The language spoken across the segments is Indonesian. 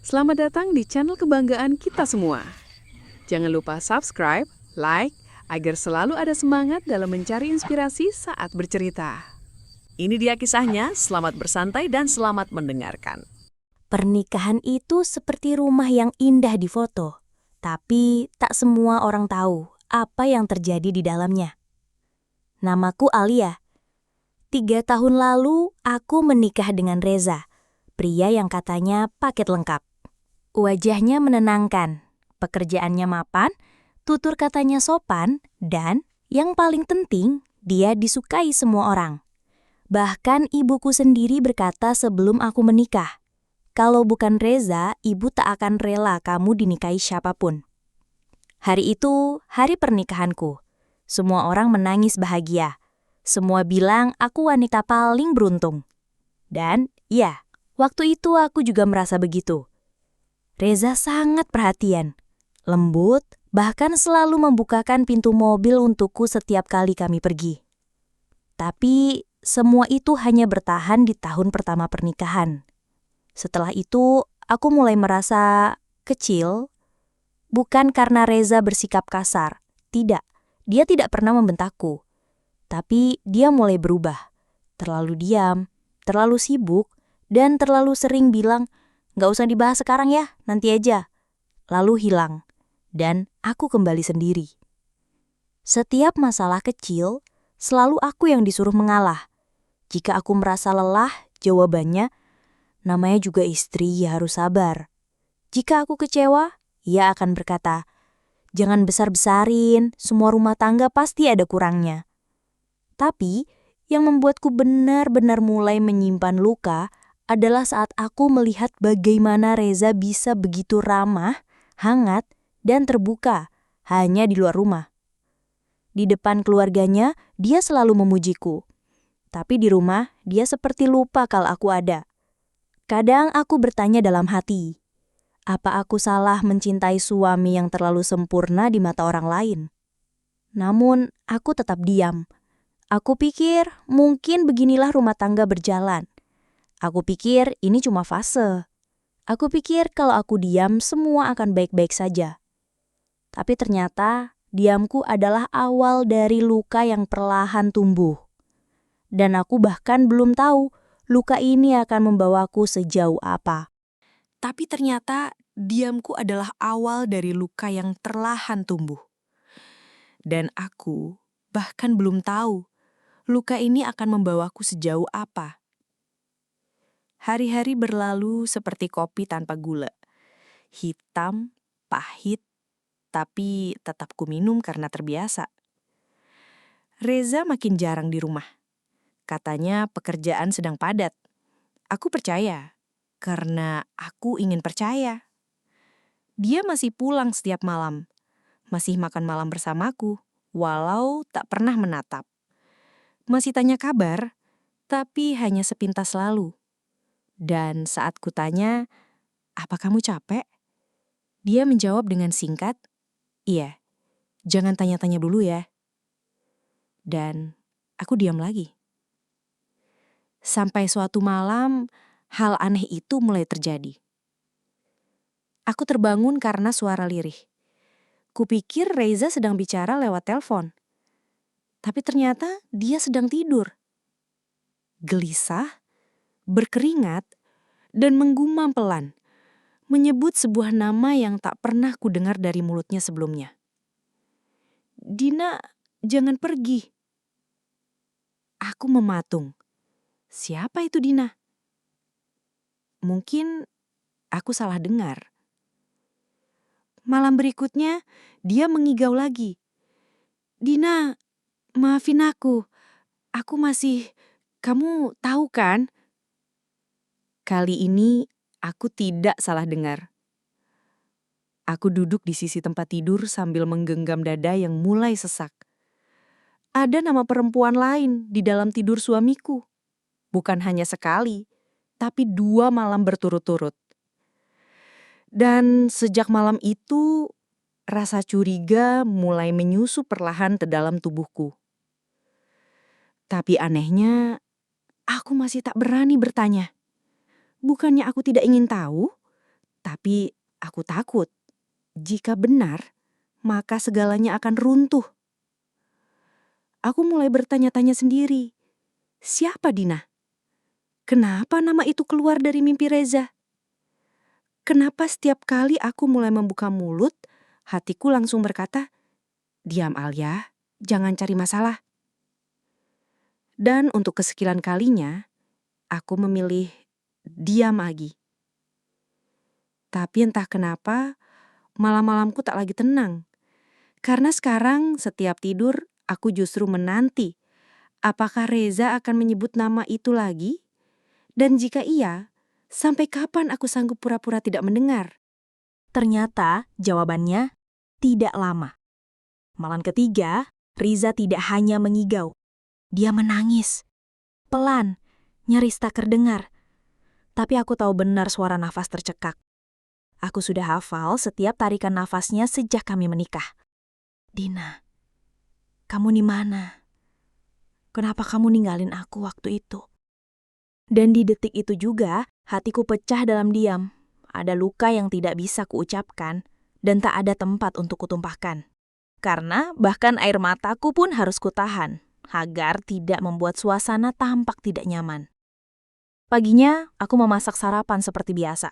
Selamat datang di channel kebanggaan kita semua. Jangan lupa subscribe, like, agar selalu ada semangat dalam mencari inspirasi saat bercerita. Ini dia kisahnya, selamat bersantai dan selamat mendengarkan. Pernikahan itu seperti rumah yang indah di foto, tapi tak semua orang tahu apa yang terjadi di dalamnya. Namaku Alia. 3 tahun lalu aku menikah dengan Reza, pria yang katanya paket lengkap. Wajahnya menenangkan, pekerjaannya mapan, tutur katanya sopan, dan yang paling penting, dia disukai semua orang. Bahkan ibuku sendiri berkata sebelum aku menikah, "Kalau bukan Reza, ibu tak akan rela kamu dinikahi siapapun." Hari itu, hari pernikahanku. Semua orang menangis bahagia. Semua bilang aku wanita paling beruntung. Dan, ya, waktu itu aku juga merasa begitu. Reza sangat perhatian, lembut, bahkan selalu membukakan pintu mobil untukku setiap kali kami pergi. Tapi, semua itu hanya bertahan di tahun pertama pernikahan. Setelah itu, aku mulai merasa kecil, bukan karena Reza bersikap kasar. Tidak, dia tidak pernah membentakku. Tapi dia mulai berubah. Terlalu diam, terlalu sibuk, dan terlalu sering bilang, "Nggak usah dibahas sekarang ya, nanti aja." Lalu hilang, dan aku kembali sendiri. Setiap masalah kecil, selalu aku yang disuruh mengalah. Jika aku merasa lelah, jawabannya, "Namanya juga istri, ya harus sabar." Jika aku kecewa, ia akan berkata, "Jangan besar-besarin, semua rumah tangga pasti ada kurangnya." Tapi, yang membuatku benar-benar mulai menyimpan luka adalah saat aku melihat bagaimana Reza bisa begitu ramah, hangat, dan terbuka hanya di luar rumah. Di depan keluarganya, dia selalu memujiku. Tapi di rumah, dia seperti lupa kalau aku ada. Kadang aku bertanya dalam hati, apa aku salah mencintai suami yang terlalu sempurna di mata orang lain? Namun, aku tetap diam. Aku pikir mungkin beginilah rumah tangga berjalan. Aku pikir ini cuma fase. Aku pikir kalau aku diam semua akan baik-baik saja. Tapi ternyata diamku adalah awal dari luka yang perlahan tumbuh. Dan aku bahkan belum tahu luka ini akan membawaku sejauh apa. Tapi ternyata diamku adalah awal dari luka yang perlahan tumbuh. Dan aku bahkan belum tahu luka ini akan membawaku sejauh apa. Hari-hari berlalu seperti kopi tanpa gula. Hitam, pahit, tapi tetap kuminum karena terbiasa. Reza makin jarang di rumah. Katanya pekerjaan sedang padat. Aku percaya, karena aku ingin percaya. Dia masih pulang setiap malam, masih makan malam bersamaku, walau tak pernah menatap. Masih tanya kabar, tapi hanya sepintas lalu. Dan saat kutanya, "Apa kamu capek?" Dia menjawab dengan singkat, "Iya, jangan tanya-tanya dulu ya." Dan aku diam lagi. Sampai suatu malam, hal aneh itu mulai terjadi. Aku terbangun karena suara lirih. Kupikir Reza sedang bicara lewat telepon. Tapi ternyata dia sedang tidur. Gelisah, berkeringat, dan menggumam pelan. Menyebut sebuah nama yang tak pernah kudengar dari mulutnya sebelumnya. "Dina, jangan pergi." Aku mematung. Siapa itu Dina? Mungkin aku salah dengar. Malam berikutnya, dia mengigau lagi. "Dina, maafin aku. Aku masih... Kamu tahu kan?" Kali ini, aku tidak salah dengar. Aku duduk di sisi tempat tidur sambil menggenggam dada yang mulai sesak. Ada nama perempuan lain di dalam tidur suamiku. Bukan hanya sekali, tapi 2 malam berturut-turut. Dan sejak malam itu, rasa curiga mulai menyusup perlahan ke dalam tubuhku. Tapi anehnya, aku masih tak berani bertanya. Bukannya aku tidak ingin tahu, Tapi aku takut, jika benar, maka segalanya akan runtuh. Aku mulai bertanya-tanya sendiri, siapa Dina? Kenapa nama itu keluar dari mimpi Reza? Kenapa setiap kali aku mulai membuka mulut, hatiku langsung berkata, diam Alia, jangan cari masalah. Dan untuk kesekian kalinya, aku memilih diam Agi. Tapi entah kenapa, malam-malamku tak lagi tenang. Karena sekarang setiap tidur, aku justru menanti. Apakah Reza akan menyebut nama itu lagi? Dan jika iya, sampai kapan aku sanggup pura-pura tidak mendengar? Ternyata jawabannya tidak lama. Malam ketiga, Riza tidak hanya mengigau. Dia menangis. Pelan, nyaris tak terdengar. Tapi aku tahu benar suara nafas tercekak. Aku sudah hafal setiap tarikan nafasnya sejak kami menikah. Dina, kamu di mana? Kenapa kamu ninggalin aku waktu itu? Dan di detik itu juga, hatiku pecah dalam diam. Ada luka yang tidak bisa kuucapkan, dan tak ada tempat untuk kutumpahkan. Karena bahkan air mataku pun harus kutahan, agar tidak membuat suasana tampak tidak nyaman. Paginya, aku memasak sarapan seperti biasa.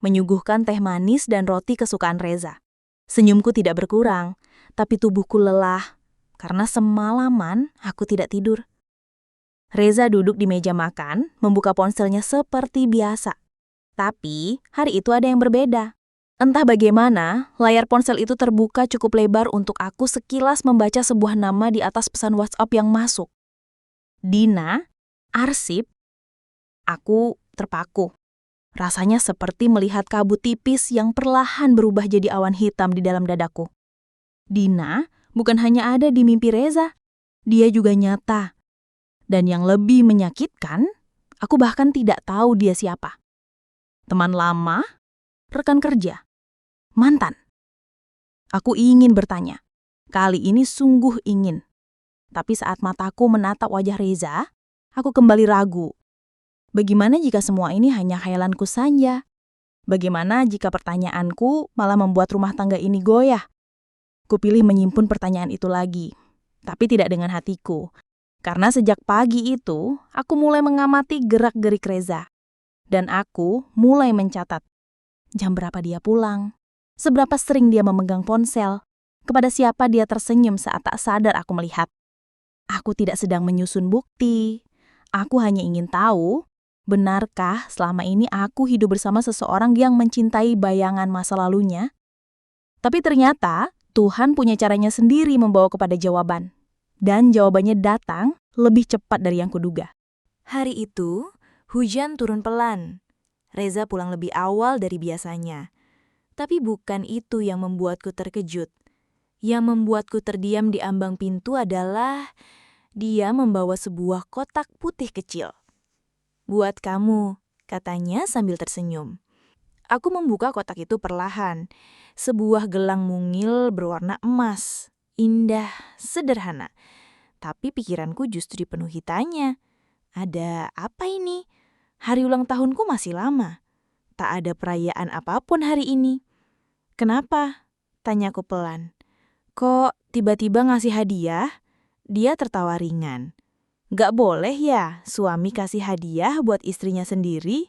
Menyuguhkan teh manis dan roti kesukaan Reza. Senyumku tidak berkurang, tapi tubuhku lelah, karena semalaman aku tidak tidur. Reza duduk di meja makan, membuka ponselnya seperti biasa. Tapi, hari itu ada yang berbeda. Entah bagaimana, layar ponsel itu terbuka cukup lebar untuk aku sekilas membaca sebuah nama di atas pesan WhatsApp yang masuk. Dina, arsip. Aku terpaku. Rasanya seperti melihat kabut tipis yang perlahan berubah jadi awan hitam di dalam dadaku. Dina bukan hanya ada di mimpi Reza, dia juga nyata. Dan yang lebih menyakitkan, aku bahkan tidak tahu dia siapa. Teman lama, rekan kerja, mantan. Aku ingin bertanya. Kali ini sungguh ingin. Tapi saat mataku menatap wajah Reza, aku kembali ragu. Bagaimana jika semua ini hanya khayalanku saja? Bagaimana jika pertanyaanku malah membuat rumah tangga ini goyah? Kupilih menyimpan pertanyaan itu lagi, tapi tidak dengan hatiku. Karena sejak pagi itu, aku mulai mengamati gerak-gerik Reza. Dan aku mulai mencatat. Jam berapa dia pulang? Seberapa sering dia memegang ponsel? Kepada siapa dia tersenyum saat tak sadar aku melihat? Aku tidak sedang menyusun bukti. Aku hanya ingin tahu, benarkah selama ini aku hidup bersama seseorang yang mencintai bayangan masa lalunya? Tapi ternyata Tuhan punya caranya sendiri membawa kepada jawaban. Dan jawabannya datang lebih cepat dari yang kuduga. Hari itu, hujan turun pelan. Reza pulang lebih awal dari biasanya. Tapi bukan itu yang membuatku terkejut. Yang membuatku terdiam di ambang pintu adalah dia membawa sebuah kotak putih kecil. Buat kamu, katanya sambil tersenyum. Aku membuka kotak itu perlahan. Sebuah gelang mungil berwarna emas. Indah, sederhana. Tapi pikiranku justru dipenuhi tanya. Ada apa ini? Hari ulang tahunku masih lama. Tak ada perayaan apapun hari ini. Kenapa? Tanyaku pelan. Kok tiba-tiba ngasih hadiah? Dia tertawa ringan. Gak boleh ya suami kasih hadiah buat istrinya sendiri?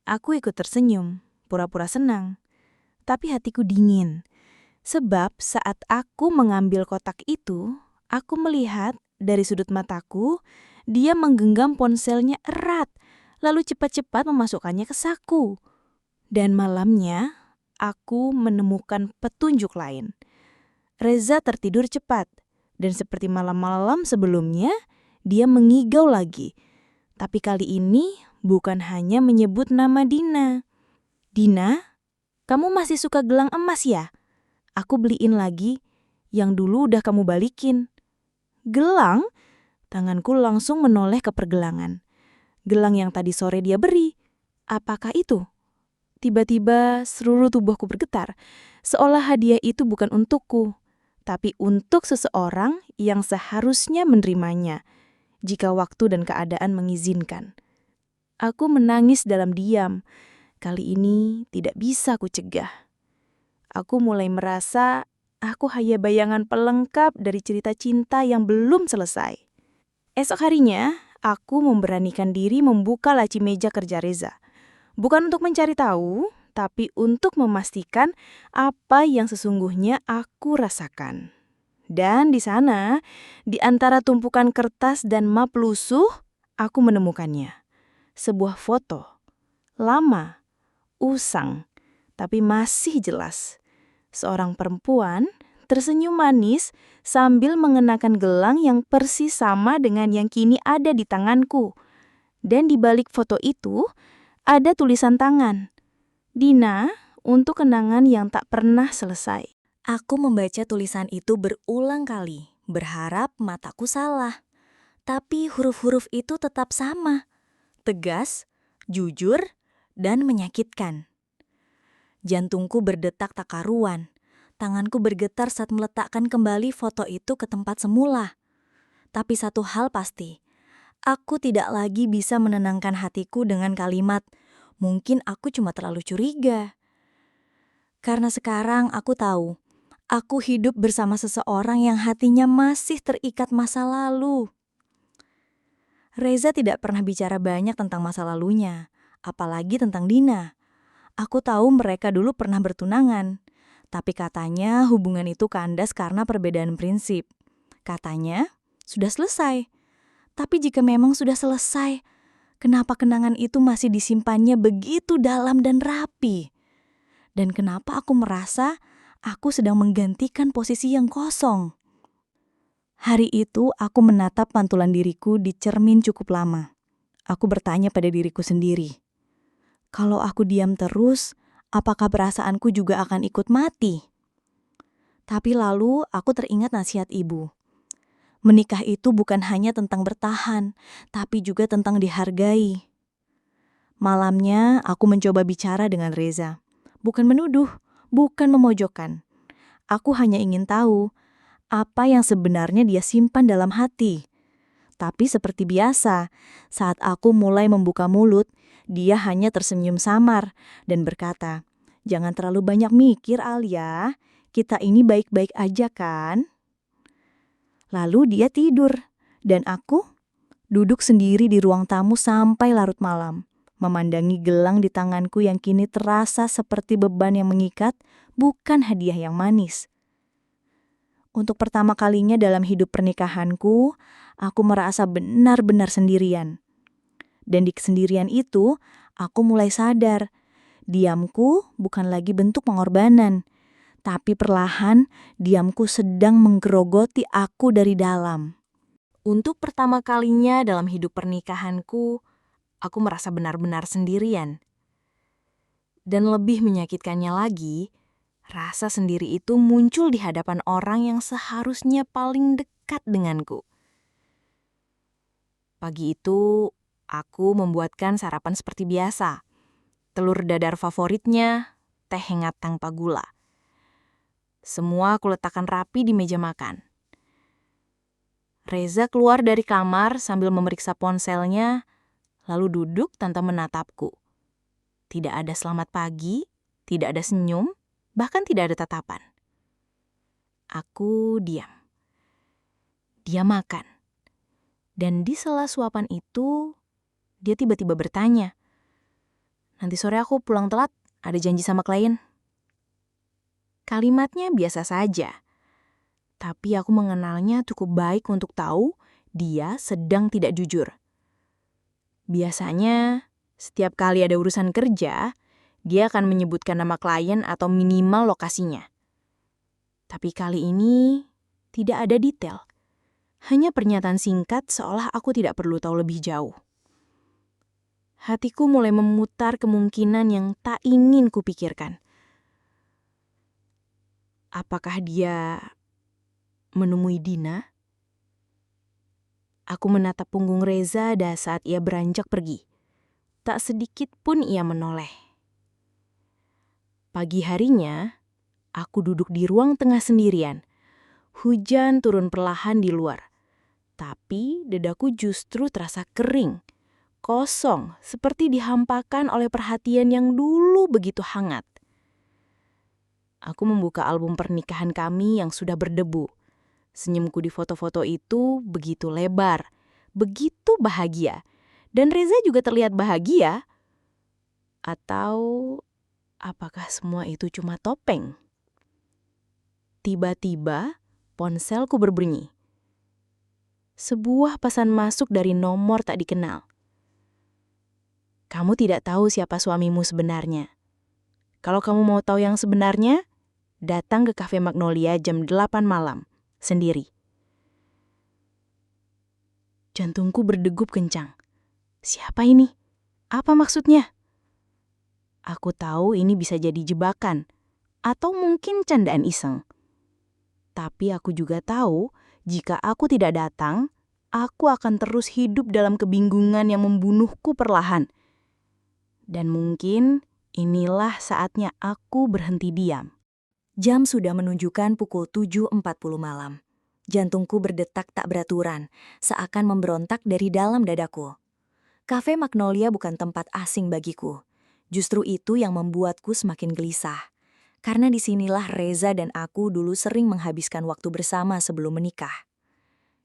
Aku ikut tersenyum, pura-pura senang. Tapi hatiku dingin. Sebab saat aku mengambil kotak itu, aku melihat dari sudut mataku, dia menggenggam ponselnya erat, lalu cepat-cepat memasukkannya ke saku. Dan malamnya, aku menemukan petunjuk lain. Reza tertidur cepat, dan seperti malam-malam sebelumnya, dia mengigau lagi. Tapi kali ini bukan hanya menyebut nama Dina. Dina, kamu masih suka gelang emas ya? Aku beliin lagi, yang dulu udah kamu balikin. Gelang? Tanganku langsung menoleh ke pergelangan. Gelang yang tadi sore dia beri. Apakah itu? Tiba-tiba seluruh tubuhku bergetar, seolah hadiah itu bukan untukku, tapi untuk seseorang yang seharusnya menerimanya, jika waktu dan keadaan mengizinkan. Aku menangis dalam diam, Kali ini tidak bisa ku cegah. Aku mulai merasa aku hanya bayangan pelengkap dari cerita cinta yang belum selesai. Esok harinya, aku memberanikan diri membuka laci meja kerja Reza. Bukan untuk mencari tahu, tapi untuk memastikan apa yang sesungguhnya aku rasakan. Dan di sana, di antara tumpukan kertas dan map lusuh, aku menemukannya. Sebuah foto, lama, usang, tapi masih jelas. Seorang perempuan tersenyum manis sambil mengenakan gelang yang persis sama dengan yang kini ada di tanganku. Dan di balik foto itu, ada tulisan tangan. Dina, untuk kenangan yang tak pernah selesai. Aku membaca tulisan itu berulang kali, berharap mataku salah. Tapi huruf-huruf itu tetap sama, tegas, jujur, dan menyakitkan. Jantungku berdetak tak karuan. Tanganku bergetar saat meletakkan kembali foto itu ke tempat semula. Tapi satu hal pasti, aku tidak lagi bisa menenangkan hatiku dengan kalimat, mungkin aku cuma terlalu curiga. Karena sekarang aku tahu, aku hidup bersama seseorang yang hatinya masih terikat masa lalu. Reza tidak pernah bicara banyak tentang masa lalunya, apalagi tentang Dina. Aku tahu mereka dulu pernah bertunangan, tapi katanya hubungan itu kandas karena perbedaan prinsip. Katanya sudah selesai. Tapi jika memang sudah selesai, kenapa kenangan itu masih disimpannya begitu dalam dan rapi? Dan kenapa aku merasa aku sedang menggantikan posisi yang kosong? Hari itu aku menatap pantulan diriku di cermin cukup lama. Aku bertanya pada diriku sendiri, kalau aku diam terus, apakah perasaanku juga akan ikut mati? Tapi lalu aku teringat nasihat ibu. Menikah itu bukan hanya tentang bertahan, tapi juga tentang dihargai. Malamnya aku mencoba bicara dengan Reza. Bukan menuduh, bukan memojokkan. Aku hanya ingin tahu apa yang sebenarnya dia simpan dalam hati. Tapi seperti biasa, saat aku mulai membuka mulut, dia hanya tersenyum samar dan berkata, "Jangan terlalu banyak mikir, Alia. Kita ini baik-baik aja kan?" Lalu dia tidur, dan aku duduk sendiri di ruang tamu sampai larut malam, memandangi gelang di tanganku yang kini terasa seperti beban yang mengikat, bukan hadiah yang manis. Untuk pertama kalinya dalam hidup pernikahanku, aku merasa benar-benar sendirian. Dan di kesendirian itu, aku mulai sadar, diamku bukan lagi bentuk pengorbanan, tapi perlahan diamku sedang menggerogoti aku dari dalam. Untuk pertama kalinya dalam hidup pernikahanku, aku merasa benar-benar sendirian. Dan lebih menyakitkannya lagi, rasa sendiri itu muncul di hadapan orang yang seharusnya paling dekat denganku. Pagi itu, aku membuatkan sarapan seperti biasa. Telur dadar favoritnya, teh hangat tanpa gula. Semua aku letakkan rapi di meja makan. Reza keluar dari kamar sambil memeriksa ponselnya, lalu duduk tanpa menatapku. Tidak ada selamat pagi, tidak ada senyum, bahkan tidak ada tatapan. Aku diam. Dia makan. Dan di sela suapan itu, dia tiba-tiba bertanya, "Nanti sore aku pulang telat, ada janji sama klien." Kalimatnya biasa saja. Tapi aku mengenalnya cukup baik untuk tahu dia sedang tidak jujur. Biasanya, setiap kali ada urusan kerja, dia akan menyebutkan nama klien atau minimal lokasinya. Tapi kali ini, tidak ada detail. Hanya pernyataan singkat seolah aku tidak perlu tahu lebih jauh. Hatiku mulai memutar kemungkinan yang tak ingin kupikirkan. Apakah dia menemui Dina? Aku menatap punggung Reza saat ia beranjak pergi. Tak sedikit pun ia menoleh. Pagi harinya, aku duduk di ruang tengah sendirian. Hujan turun perlahan di luar. Tapi dadaku justru terasa kering. kosong, seperti dihampakan oleh perhatian yang dulu begitu hangat. Aku membuka album pernikahan kami yang sudah berdebu. Senyumku di foto-foto itu begitu lebar, begitu bahagia. Dan Reza juga terlihat bahagia. Atau apakah semua itu cuma topeng? Tiba-tiba ponselku berbunyi. Sebuah pesan masuk dari nomor tak dikenal. Kamu tidak tahu siapa suamimu sebenarnya. Kalau kamu mau tahu yang sebenarnya, datang ke Cafe Magnolia jam 8 malam, sendiri. Jantungku berdegup kencang. Siapa ini? Apa maksudnya? Aku tahu ini bisa jadi jebakan, atau mungkin candaan iseng. Tapi aku juga tahu, jika aku tidak datang, aku akan terus hidup dalam kebingungan yang membunuhku perlahan. Dan mungkin inilah saatnya aku berhenti diam. Jam sudah menunjukkan pukul 7.40 malam. Jantungku berdetak tak beraturan, seakan memberontak dari dalam dadaku. Cafe Magnolia bukan tempat asing bagiku. Justru itu yang membuatku semakin gelisah. Karena disinilah Reza dan aku dulu sering menghabiskan waktu bersama sebelum menikah.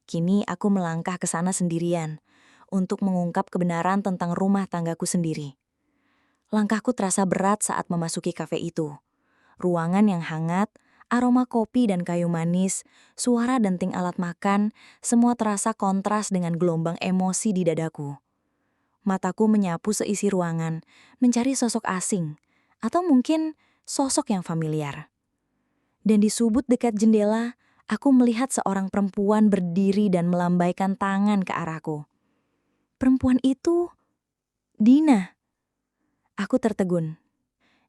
Kini aku melangkah ke sana sendirian, untuk mengungkap kebenaran tentang rumah tanggaku sendiri. Langkahku terasa berat saat memasuki kafe itu. Ruangan yang hangat, aroma kopi dan kayu manis, suara denting alat makan, semua terasa kontras dengan gelombang emosi di dadaku. Mataku menyapu seisi ruangan, mencari sosok asing, atau mungkin sosok yang familiar. Dan di subut dekat jendela, aku melihat seorang perempuan berdiri dan melambaikan tangan ke arahku. Perempuan itu, Dina. Aku tertegun.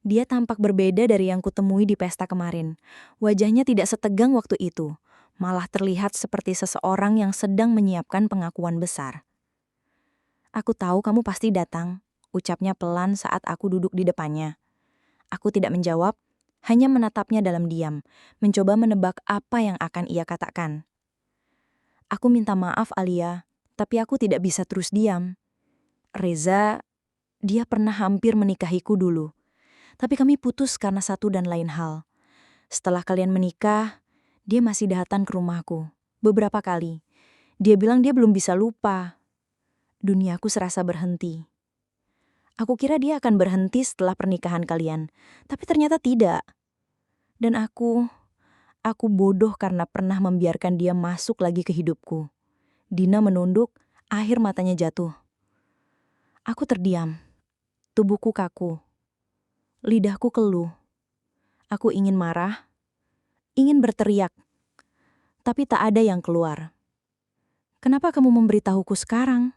Dia tampak berbeda dari yang kutemui di pesta kemarin. Wajahnya tidak setegang waktu itu, malah terlihat seperti seseorang yang sedang menyiapkan pengakuan besar. Aku tahu kamu pasti datang, ucapnya pelan saat aku duduk di depannya. Aku tidak menjawab, hanya menatapnya dalam diam, mencoba menebak apa yang akan ia katakan. Aku minta maaf, Alia, tapi aku tidak bisa terus diam. Reza, dia pernah hampir menikahiku dulu. Tapi kami putus karena satu dan lain hal. Setelah kalian menikah, dia masih datang ke rumahku. Beberapa kali. Dia bilang dia belum bisa lupa. Duniaku serasa berhenti. Aku kira dia akan berhenti setelah pernikahan kalian. Tapi ternyata tidak. Dan aku bodoh karena pernah membiarkan dia masuk lagi ke hidupku. Dina menunduk, akhir matanya jatuh. Aku terdiam. Tubuhku kaku. Lidahku keluh. Aku ingin marah, ingin berteriak, tapi tak ada yang keluar. Kenapa kamu memberitahuku sekarang?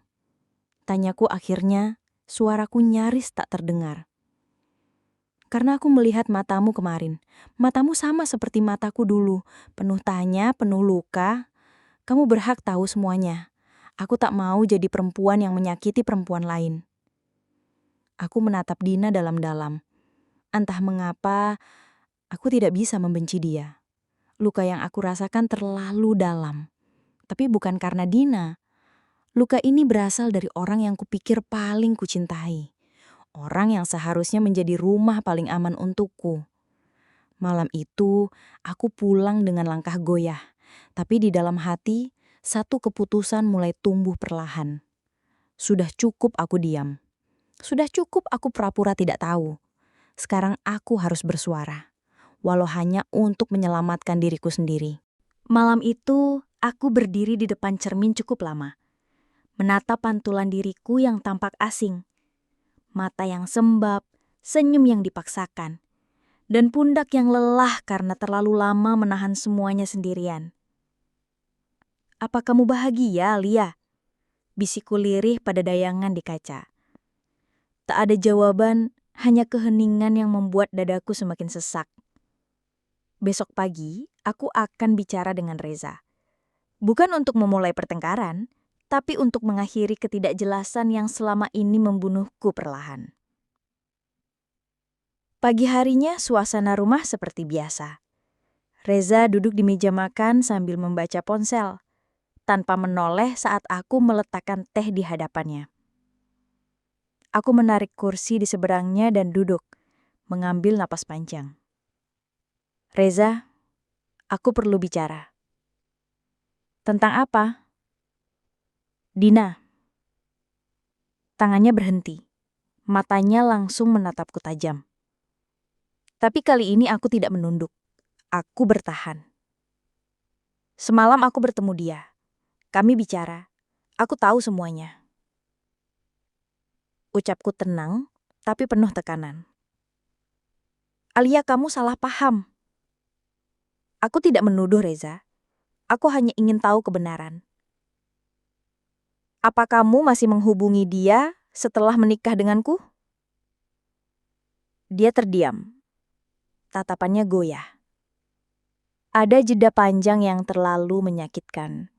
Tanyaku akhirnya, suaraku nyaris tak terdengar. Karena aku melihat matamu kemarin. Matamu sama seperti mataku dulu, penuh tanya, penuh luka. Kamu berhak tahu semuanya. Aku tak mau jadi perempuan yang menyakiti perempuan lain. Aku menatap Dina dalam-dalam. Entah mengapa, aku tidak bisa membenci dia. Luka yang aku rasakan terlalu dalam. Tapi bukan karena Dina. Luka ini berasal dari orang yang kupikir paling kucintai. Orang yang seharusnya menjadi rumah paling aman untukku. Malam itu, aku pulang dengan langkah goyah. Tapi di dalam hati, satu keputusan mulai tumbuh perlahan. Sudah cukup aku diam. Sudah cukup aku pura-pura tidak tahu. Sekarang aku harus bersuara. Walau hanya untuk menyelamatkan diriku sendiri. Malam itu, aku berdiri di depan cermin cukup lama. Menatap pantulan diriku yang tampak asing. Mata yang sembab, senyum yang dipaksakan. Dan pundak yang lelah karena terlalu lama menahan semuanya sendirian. Apa kamu bahagia, Lia? Bisikku lirih pada dayangan di kaca. Tak ada jawaban, hanya keheningan yang membuat dadaku semakin sesak. Besok pagi, aku akan bicara dengan Reza. Bukan untuk memulai pertengkaran, tapi untuk mengakhiri ketidakjelasan yang selama ini membunuhku perlahan. Pagi harinya, suasana rumah seperti biasa. Reza duduk di meja makan sambil membaca ponsel, tanpa menoleh saat aku meletakkan teh di hadapannya. Aku menarik kursi di seberangnya dan duduk, mengambil napas panjang. Reza, aku perlu bicara. Tentang apa? Dina. Tangannya berhenti. Matanya langsung menatapku tajam. Tapi kali ini aku tidak menunduk. Aku bertahan. Semalam aku bertemu dia. Kami bicara. Aku tahu semuanya. Ucapku tenang, tapi penuh tekanan. Alia, kamu salah paham. Aku tidak menuduh Reza. Aku hanya ingin tahu kebenaran. Apa kamu masih menghubungi dia setelah menikah denganku? Dia terdiam. Tatapannya goyah. Ada jeda panjang yang terlalu menyakitkan.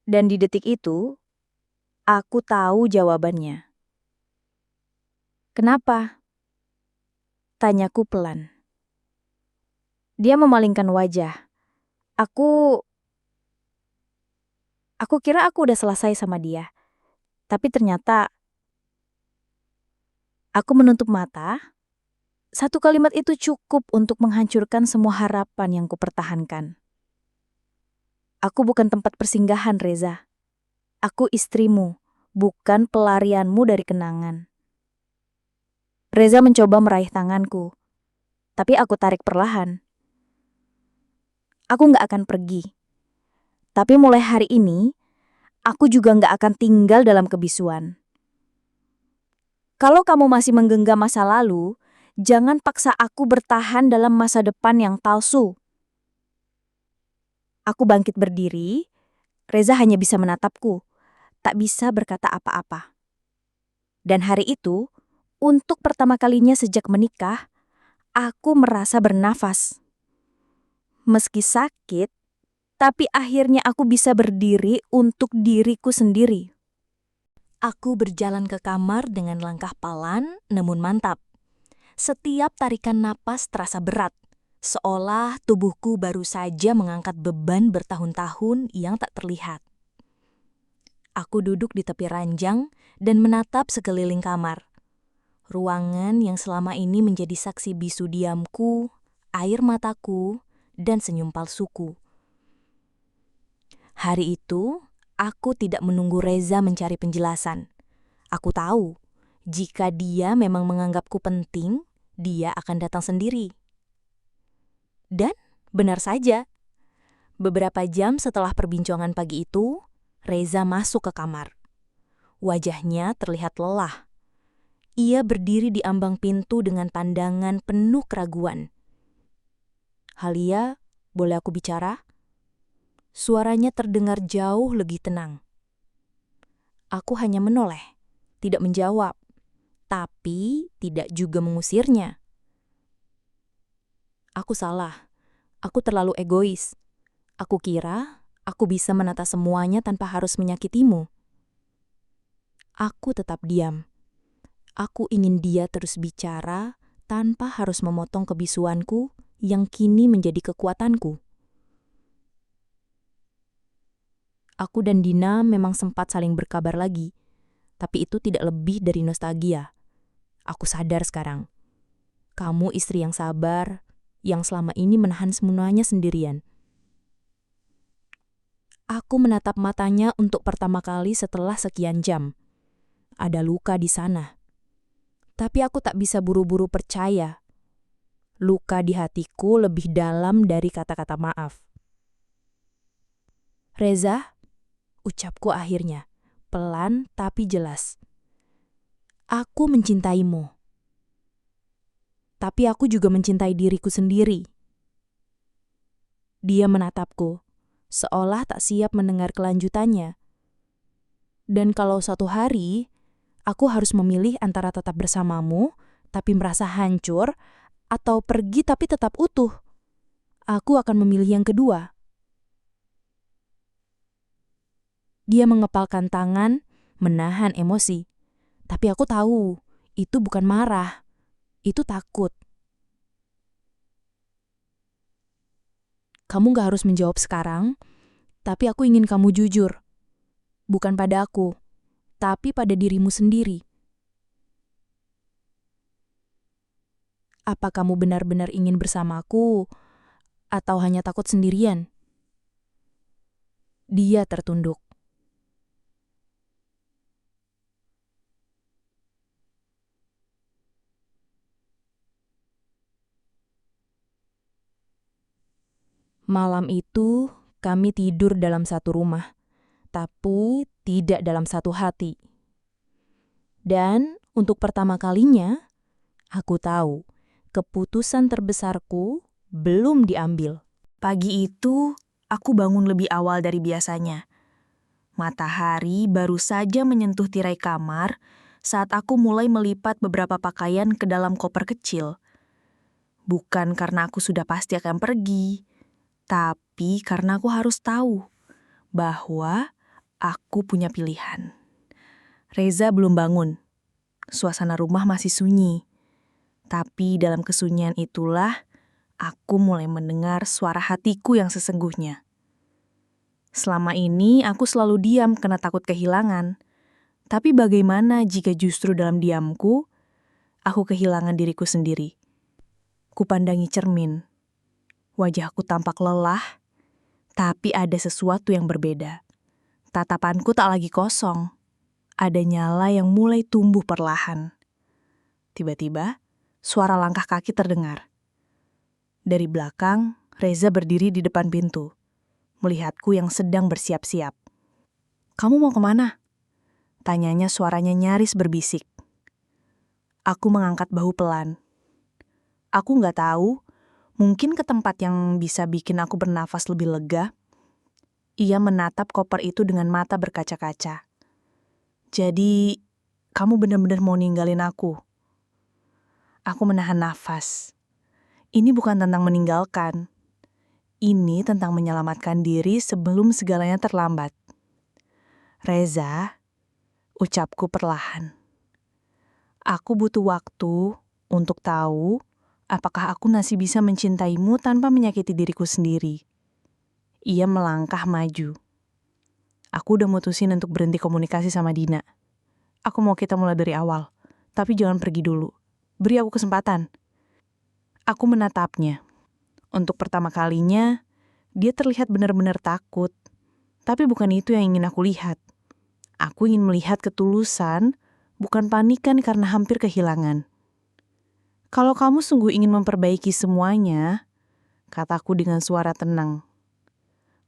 Dan di detik itu, aku tahu jawabannya. Kenapa? Tanyaku pelan. Dia memalingkan wajah. Aku kira aku udah selesai sama dia. Tapi ternyata aku menutup mata. Satu kalimat itu cukup untuk menghancurkan semua harapan yang kupertahankan. Aku bukan tempat persinggahan, Reza. Aku istrimu, bukan pelarianmu dari kenangan. Reza mencoba meraih tanganku, tapi aku tarik perlahan. Aku nggak akan pergi. Tapi mulai hari ini, aku juga nggak akan tinggal dalam kebisuan. Kalau kamu masih menggenggam masa lalu, jangan paksa aku bertahan dalam masa depan yang palsu. Aku bangkit berdiri, Reza hanya bisa menatapku, tak bisa berkata apa-apa. Dan hari itu, untuk pertama kalinya sejak menikah, aku merasa bernafas. Meski sakit, tapi akhirnya aku bisa berdiri untuk diriku sendiri. Aku berjalan ke kamar dengan langkah pelan namun mantap. Setiap tarikan napas terasa berat, seolah tubuhku baru saja mengangkat beban bertahun-tahun yang tak terlihat. Aku duduk di tepi ranjang dan menatap sekeliling kamar. Ruangan yang selama ini menjadi saksi bisu diamku, air mataku, dan senyum palsuku. Hari itu, aku tidak menunggu Reza mencari penjelasan. Aku tahu, jika dia memang menganggapku penting, dia akan datang sendiri. Dan benar saja, beberapa jam setelah perbincangan pagi itu, Reza masuk ke kamar. Wajahnya terlihat lelah. Ia berdiri di ambang pintu dengan pandangan penuh keraguan. Halia, boleh aku bicara? Suaranya terdengar jauh lebih tenang. Aku hanya menoleh, tidak menjawab, tapi tidak juga mengusirnya. Aku salah. Aku terlalu egois. Aku kira aku bisa menata semuanya tanpa harus menyakitimu. Aku tetap diam. Aku ingin dia terus bicara tanpa harus memotong kebisuanku yang kini menjadi kekuatanku. Aku dan Dina memang sempat saling berkabar lagi, tapi itu tidak lebih dari nostalgia. Aku sadar sekarang. Kamu istri yang sabar, yang selama ini menahan semuanya sendirian. Aku menatap matanya untuk pertama kali setelah sekian jam. Ada luka di sana. Tapi aku tak bisa buru-buru percaya. Luka di hatiku lebih dalam dari kata-kata maaf. Reza, ucapku akhirnya, pelan tapi jelas. Aku mencintaimu. Tapi aku juga mencintai diriku sendiri. Dia menatapku, seolah tak siap mendengar kelanjutannya. Dan kalau suatu hari, aku harus memilih antara tetap bersamamu, tapi merasa hancur, atau pergi tapi tetap utuh, aku akan memilih yang kedua. Dia mengepalkan tangan, menahan emosi. Tapi aku tahu, itu bukan marah. Itu takut. Kamu gak harus menjawab sekarang, tapi aku ingin kamu jujur. Bukan pada aku, tapi pada dirimu sendiri. Apa kamu benar-benar ingin bersamaku, atau hanya takut sendirian? Dia tertunduk. Malam itu, kami tidur dalam satu rumah, tapi tidak dalam satu hati. Dan untuk pertama kalinya, aku tahu keputusan terbesarku belum diambil. Pagi itu, aku bangun lebih awal dari biasanya. Matahari baru saja menyentuh tirai kamar saat aku mulai melipat beberapa pakaian ke dalam koper kecil. Bukan karena aku sudah pasti akan pergi, tapi karena aku harus tahu bahwa aku punya pilihan. Reza belum bangun. Suasana rumah masih sunyi. Tapi dalam kesunyian itulah aku mulai mendengar suara hatiku yang sesungguhnya. Selama ini aku selalu diam karena takut kehilangan. Tapi bagaimana jika justru dalam diamku, aku kehilangan diriku sendiri? Kupandangi cermin. Wajahku tampak lelah, tapi ada sesuatu yang berbeda. Tatapanku tak lagi kosong. Ada nyala yang mulai tumbuh perlahan. Tiba-tiba, suara langkah kaki terdengar. Dari belakang, Reza berdiri di depan pintu, melihatku yang sedang bersiap-siap. "Kamu mau kemana?" Tanyanya suaranya nyaris berbisik. Aku mengangkat bahu pelan. Aku nggak tahu, mungkin ke tempat yang bisa bikin aku bernafas lebih lega. Ia menatap koper itu dengan mata berkaca-kaca. "Jadi, kamu benar-benar mau ninggalin aku?" Aku menahan nafas. Ini bukan tentang meninggalkan. Ini tentang menyelamatkan diri sebelum segalanya terlambat. "Reza," ucapku perlahan. "Aku butuh waktu untuk tahu apakah aku masih bisa mencintaimu tanpa menyakiti diriku sendiri." Ia melangkah maju. "Aku udah mutusin untuk berhenti komunikasi sama Dina. Aku mau kita mulai dari awal, tapi jangan pergi dulu. Beri aku kesempatan." Aku menatapnya. Untuk pertama kalinya, dia terlihat benar-benar takut. Tapi bukan itu yang ingin aku lihat. Aku ingin melihat ketulusan, bukan panikan karena hampir kehilangan. "Kalau kamu sungguh ingin memperbaiki semuanya," kataku dengan suara tenang,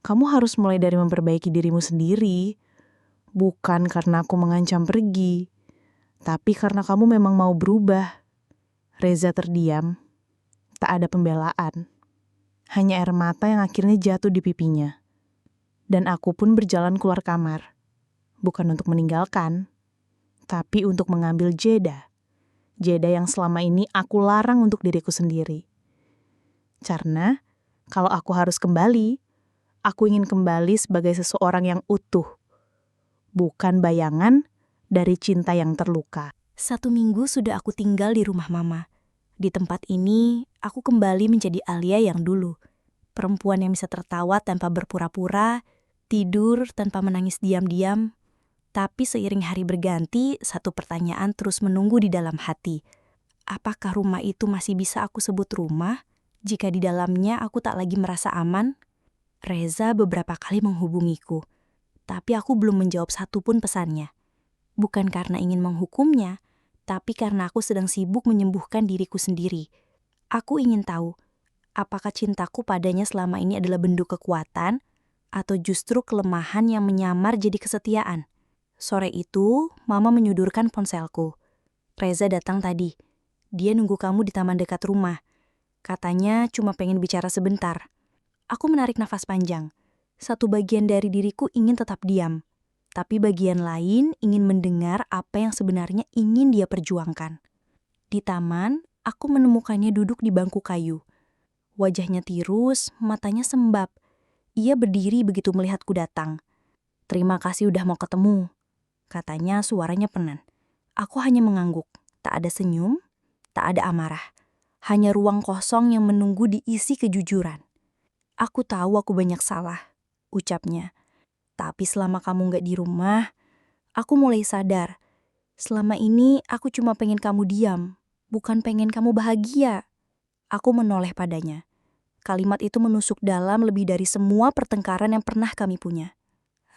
"kamu harus mulai dari memperbaiki dirimu sendiri. Bukan karena aku mengancam pergi, tapi karena kamu memang mau berubah." Reza terdiam. Tak ada pembelaan. Hanya air mata yang akhirnya jatuh di pipinya. Dan aku pun berjalan keluar kamar. Bukan untuk meninggalkan, tapi untuk mengambil jeda. Jeda yang selama ini aku larang untuk diriku sendiri. Karena kalau aku harus kembali, aku ingin kembali sebagai seseorang yang utuh. Bukan bayangan dari cinta yang terluka. 1 minggu sudah aku tinggal di rumah mama. Di tempat ini, aku kembali menjadi Alia yang dulu. Perempuan yang bisa tertawa tanpa berpura-pura, tidur tanpa menangis diam-diam. Tapi seiring hari berganti, satu pertanyaan terus menunggu di dalam hati. Apakah rumah itu masih bisa aku sebut rumah jika di dalamnya aku tak lagi merasa aman? Reza beberapa kali menghubungiku, tapi aku belum menjawab satupun pesannya. Bukan karena ingin menghukumnya, tapi karena aku sedang sibuk menyembuhkan diriku sendiri. Aku ingin tahu, apakah cintaku padanya selama ini adalah bentuk kekuatan, atau justru kelemahan yang menyamar jadi kesetiaan. Sore itu, Mama menyodorkan ponselku. "Reza datang tadi. Dia nunggu kamu di taman dekat rumah. Katanya cuma pengen bicara sebentar." Aku menarik nafas panjang. Satu bagian dari diriku ingin tetap diam, tapi bagian lain ingin mendengar apa yang sebenarnya ingin dia perjuangkan. Di taman, aku menemukannya duduk di bangku kayu. Wajahnya tirus, matanya sembab. Ia berdiri begitu melihatku datang. "Terima kasih udah mau ketemu," katanya suaranya penan. Aku hanya mengangguk. Tak ada senyum, tak ada amarah. Hanya ruang kosong yang menunggu diisi kejujuran. "Aku tahu aku banyak salah," ucapnya. "Tapi selama kamu gak di rumah, Aku mulai sadar. Selama ini aku cuma pengen kamu diam, bukan pengen kamu bahagia. Aku menoleh padanya. Kalimat itu menusuk dalam lebih dari semua pertengkaran yang pernah kami punya.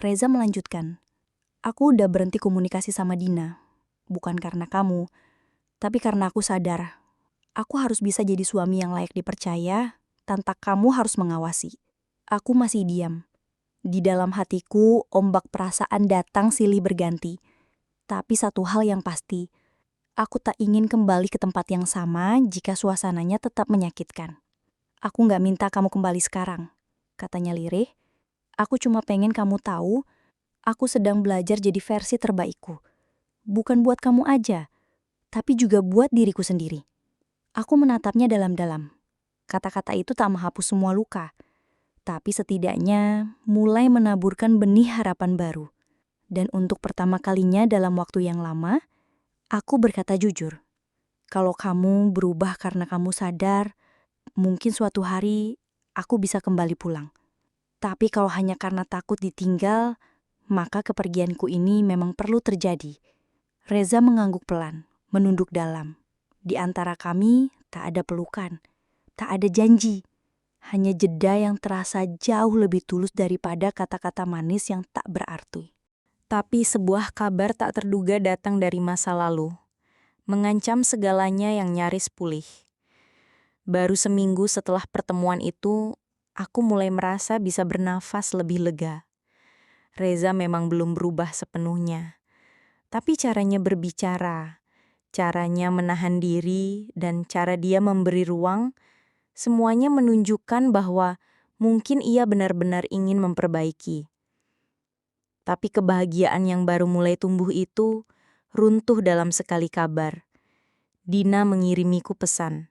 Reza melanjutkan, aku udah berhenti komunikasi sama Dina. Bukan karena kamu, tapi karena aku sadar. Aku harus bisa jadi suami yang layak dipercaya, tanpa kamu harus mengawasi. Aku masih diam. Di dalam hatiku, ombak perasaan datang silih berganti. Tapi satu hal yang pasti, aku tak ingin kembali ke tempat yang sama jika suasananya tetap menyakitkan. Aku gak minta kamu kembali sekarang, katanya lirih. Aku cuma pengen kamu tahu, aku sedang belajar jadi versi terbaikku. Bukan buat kamu aja, tapi juga buat diriku sendiri. Aku menatapnya dalam-dalam. Kata-kata itu tak menghapus semua luka, tapi setidaknya mulai menaburkan benih harapan baru. Dan untuk pertama kalinya dalam waktu yang lama, aku berkata jujur. Kalau kamu berubah karena kamu sadar, mungkin suatu hari aku bisa kembali pulang. Tapi kalau hanya karena takut ditinggal, maka kepergianku ini memang perlu terjadi. Reza mengangguk pelan, menunduk dalam. Di antara kami tak ada pelukan, tak ada janji. Hanya jeda yang terasa jauh lebih tulus daripada kata-kata manis yang tak berarti. Tapi sebuah kabar tak terduga datang dari masa lalu, mengancam segalanya yang nyaris pulih. Baru seminggu setelah pertemuan itu, aku mulai merasa bisa bernafas lebih lega. Reza memang belum berubah sepenuhnya, tapi caranya berbicara, caranya menahan diri, dan cara dia memberi ruang, semuanya menunjukkan bahwa mungkin ia benar-benar ingin memperbaiki. Tapi kebahagiaan yang baru mulai tumbuh itu runtuh dalam sekali kabar. Dina mengirimiku pesan,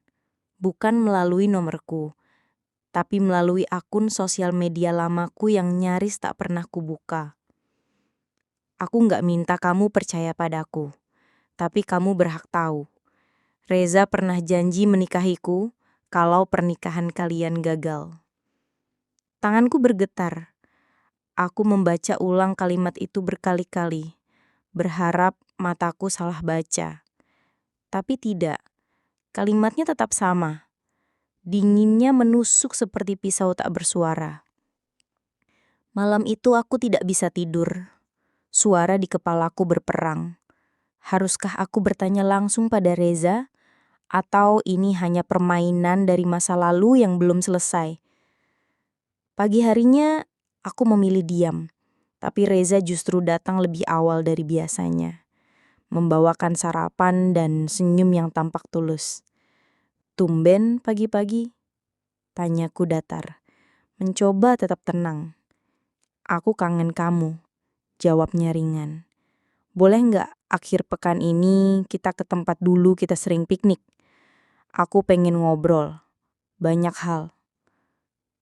bukan melalui nomorku, tapi melalui akun sosial media lamaku yang nyaris tak pernah kubuka. Aku nggak minta kamu percaya padaku, tapi kamu berhak tahu. Reza pernah janji menikahiku kalau pernikahan kalian gagal. Tanganku bergetar. Aku membaca ulang kalimat itu berkali-kali, berharap mataku salah baca. Tapi tidak, kalimatnya tetap sama. Dinginnya menusuk seperti pisau tak bersuara. Malam itu aku tidak bisa tidur. Suara di kepalaku berperang. Haruskah aku bertanya langsung pada Reza? Atau ini hanya permainan dari masa lalu yang belum selesai? Pagi harinya, aku memilih diam. Tapi Reza justru datang lebih awal dari biasanya. Membawakan sarapan dan senyum yang tampak tulus. Tumben pagi-pagi? Tanyaku datar. Mencoba tetap tenang. Aku kangen kamu. Jawabnya ringan. Boleh nggak akhir pekan ini kita ke tempat dulu kita sering piknik? Aku pengen ngobrol. Banyak hal.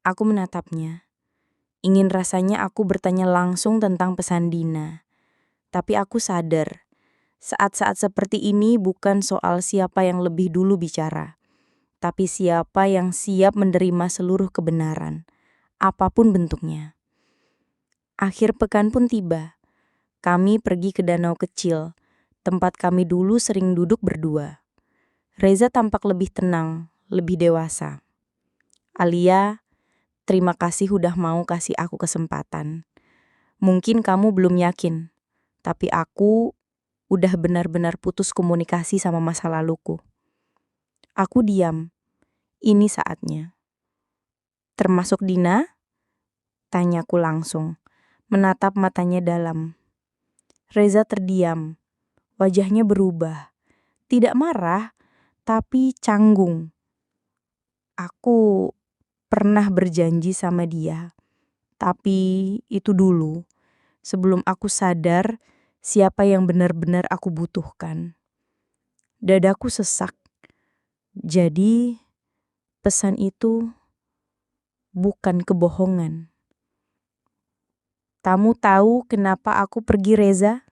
Aku menatapnya. Ingin rasanya aku bertanya langsung tentang pesan Dina. Tapi aku sadar, saat-saat seperti ini bukan soal siapa yang lebih dulu bicara. Tapi siapa yang siap menerima seluruh kebenaran, apapun bentuknya. Akhir pekan pun tiba. Kami pergi ke danau kecil, tempat kami dulu sering duduk berdua. Reza tampak lebih tenang, lebih dewasa. Alia, terima kasih udah mau kasih aku kesempatan. Mungkin kamu belum yakin, tapi aku udah benar-benar putus komunikasi sama masa laluku. Aku diam. Ini saatnya. Termasuk Dina? Tanyaku langsung, menatap matanya dalam. Reza terdiam. Wajahnya berubah. Tidak marah, tapi canggung. Aku pernah berjanji sama dia. Tapi itu dulu, sebelum aku sadar siapa yang benar-benar aku butuhkan. Dadaku sesak. Jadi, pesan itu bukan kebohongan. Kamu tahu kenapa aku pergi, Reza?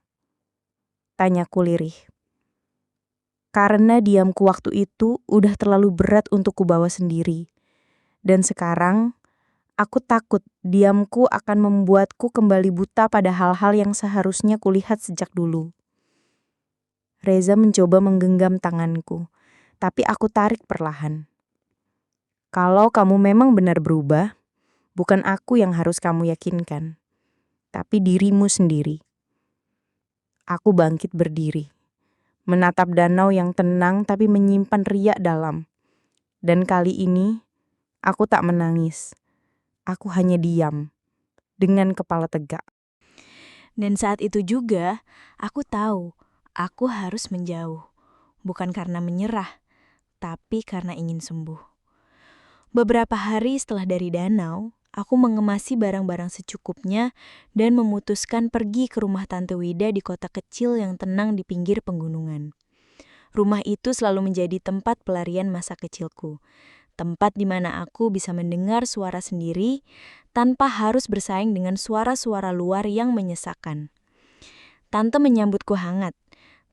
Tanyaku lirih. Karena diamku waktu itu udah terlalu berat untuk kubawa sendiri. Dan sekarang, Aku takut diamku akan membuatku kembali buta pada hal-hal yang seharusnya kulihat sejak dulu. Reza mencoba menggenggam tanganku, tapi aku tarik perlahan. Kalau kamu memang benar berubah, bukan aku yang harus kamu yakinkan, tapi dirimu sendiri. Aku bangkit berdiri, menatap danau yang tenang tapi menyimpan riak dalam. Dan kali ini, aku tak menangis. Aku hanya diam, dengan kepala tegak. Dan saat itu juga, aku tahu aku harus menjauh. Bukan karena menyerah, tapi karena ingin sembuh. Beberapa hari setelah dari danau, aku mengemasi barang-barang secukupnya dan memutuskan pergi ke rumah Tante Wida di kota kecil yang tenang di pinggir pegunungan. Rumah itu selalu menjadi tempat pelarian masa kecilku. Tempat di mana aku bisa mendengar suara sendiri tanpa harus bersaing dengan suara-suara luar yang menyesakkan. Tante menyambutku hangat,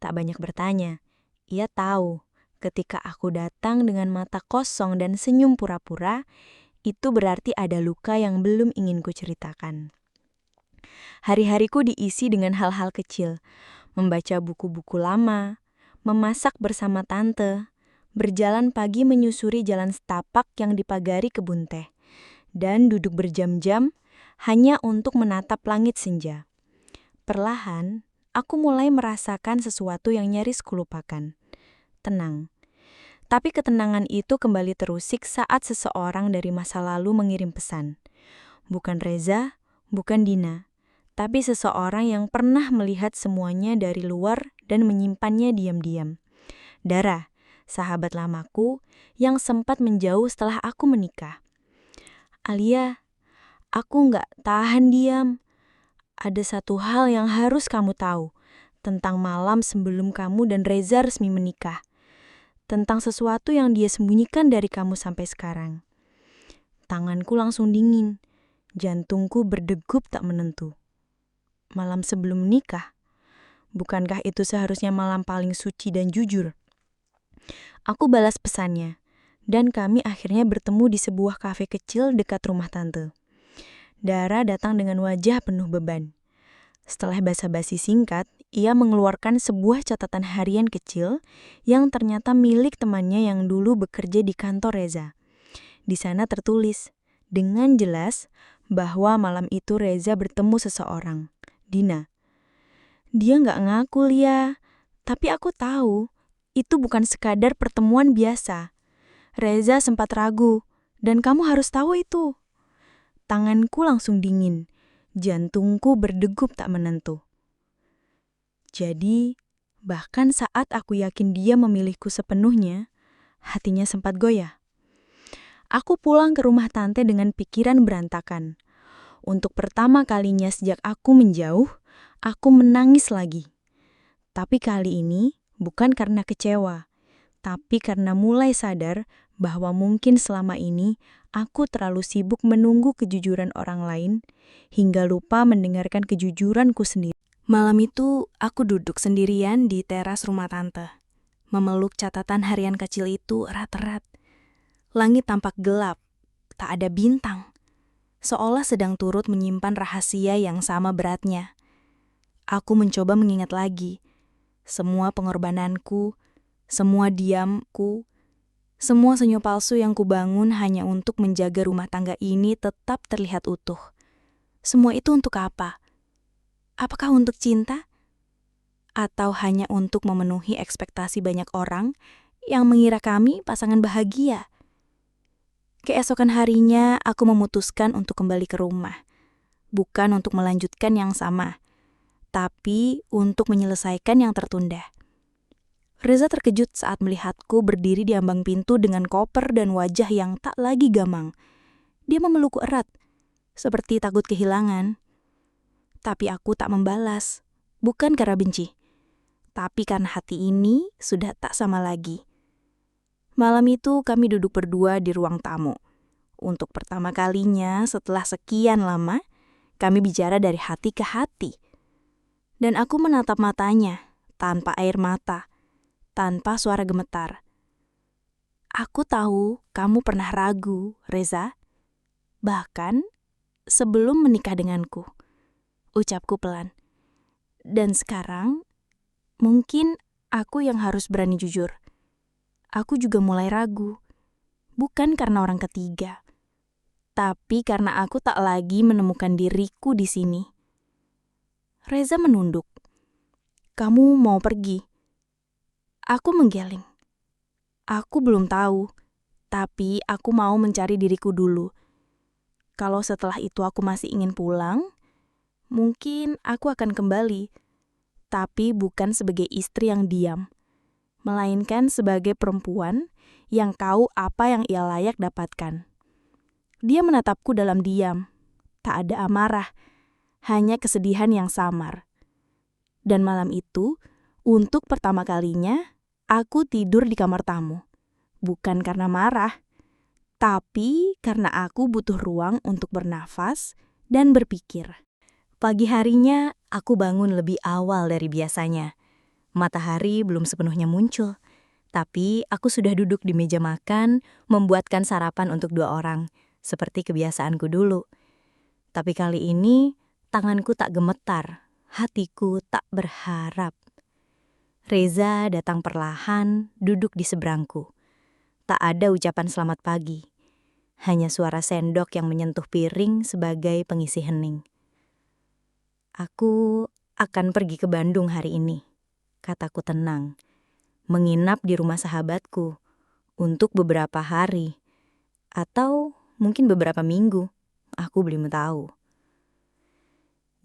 tak banyak bertanya. Ia tahu, ketika aku datang dengan mata kosong dan senyum pura-pura, itu berarti ada luka yang belum ingin kuceritakan. Hari-hariku diisi dengan hal-hal kecil, membaca buku-buku lama, memasak bersama tante, berjalan pagi menyusuri jalan setapak yang dipagari kebun teh, dan duduk berjam-jam hanya untuk menatap langit senja. Perlahan, aku mulai merasakan sesuatu yang nyaris kulupakan. Tenang. Tapi ketenangan itu kembali terusik saat seseorang dari masa lalu mengirim pesan. Bukan Reza, bukan Dina, tapi seseorang yang pernah melihat semuanya dari luar dan menyimpannya diam-diam. Dara, sahabat lamaku yang sempat menjauh setelah aku menikah. Alia, aku nggak tahan diam. Ada satu hal yang harus kamu tahu tentang malam sebelum kamu dan Reza resmi menikah. Tentang sesuatu yang dia sembunyikan dari kamu sampai sekarang. Tanganku langsung dingin, jantungku berdegup tak menentu. Malam sebelum menikah? Bukankah itu seharusnya malam paling suci dan jujur? Aku balas pesannya, dan kami akhirnya bertemu di sebuah kafe kecil dekat rumah tante. Dara datang dengan wajah penuh beban. Setelah basa-basi singkat, ia mengeluarkan sebuah catatan harian kecil yang ternyata milik temannya yang dulu bekerja di kantor Reza. Di sana tertulis dengan jelas bahwa malam itu Reza bertemu seseorang, Dina. Dia nggak ngaku, Lia, tapi aku tahu itu bukan sekadar pertemuan biasa. Reza sempat ragu, dan kamu harus tahu itu. Tanganku langsung dingin, jantungku berdegup tak menentu. Jadi, bahkan saat aku yakin dia memilihku sepenuhnya, hatinya sempat goyah. Aku pulang ke rumah tante dengan pikiran berantakan. Untuk pertama kalinya sejak aku menjauh, aku menangis lagi. Tapi kali ini bukan karena kecewa, tapi karena mulai sadar bahwa mungkin selama ini aku terlalu sibuk menunggu kejujuran orang lain hingga lupa mendengarkan kejujuranku sendiri. Malam itu, aku duduk sendirian di teras rumah tante, memeluk catatan harian kecil itu erat-erat. Langit tampak gelap, tak ada bintang, seolah sedang turut menyimpan rahasia yang sama beratnya. Aku mencoba mengingat lagi, semua pengorbananku, semua diamku, semua senyum palsu yang kubangun hanya untuk menjaga rumah tangga ini tetap terlihat utuh. Semua itu untuk apa? Apakah untuk cinta? Atau hanya untuk memenuhi ekspektasi banyak orang yang mengira kami pasangan bahagia? Keesokan harinya, aku memutuskan untuk kembali ke rumah. Bukan untuk melanjutkan yang sama, tapi untuk menyelesaikan yang tertunda. Reza terkejut saat melihatku berdiri di ambang pintu dengan koper dan wajah yang tak lagi gamang. Dia memelukku erat, seperti takut kehilangan. Tapi aku tak membalas, bukan karena benci, tapi karena hati ini sudah tak sama lagi. Malam itu kami duduk berdua di ruang tamu. Untuk pertama kalinya setelah sekian lama, kami bicara dari hati ke hati. Dan aku menatap matanya, tanpa air mata, tanpa suara gemetar. Aku tahu kamu pernah ragu, Reza. Bahkan sebelum menikah denganku, ucapku pelan. Dan sekarang, mungkin aku yang harus berani jujur. Aku juga mulai ragu. Bukan karena orang ketiga, tapi karena aku tak lagi menemukan diriku di sini. Reza menunduk. Kamu mau pergi? Aku menggeleng. Aku belum tahu, tapi aku mau mencari diriku dulu. Kalau setelah itu aku masih ingin pulang, mungkin aku akan kembali. Tapi bukan sebagai istri yang diam, melainkan sebagai perempuan yang tahu apa yang ia layak dapatkan. Dia menatapku dalam diam. Tak ada amarah, hanya kesedihan yang samar. Dan malam itu, untuk pertama kalinya, aku tidur di kamar tamu. Bukan karena marah, tapi karena aku butuh ruang untuk bernafas dan berpikir. Pagi harinya, aku bangun lebih awal dari biasanya. Matahari belum sepenuhnya muncul, tapi aku sudah duduk di meja makan, membuatkan sarapan untuk 2 orang, seperti kebiasaanku dulu. Tapi kali ini, tanganku tak gemetar, hatiku tak berharap. Reza datang perlahan, duduk di seberangku. Tak ada ucapan selamat pagi, hanya suara sendok yang menyentuh piring sebagai pengisi hening. Aku akan pergi ke Bandung hari ini, kataku tenang. Menginap di rumah sahabatku untuk beberapa hari, atau mungkin beberapa minggu, aku belum tahu.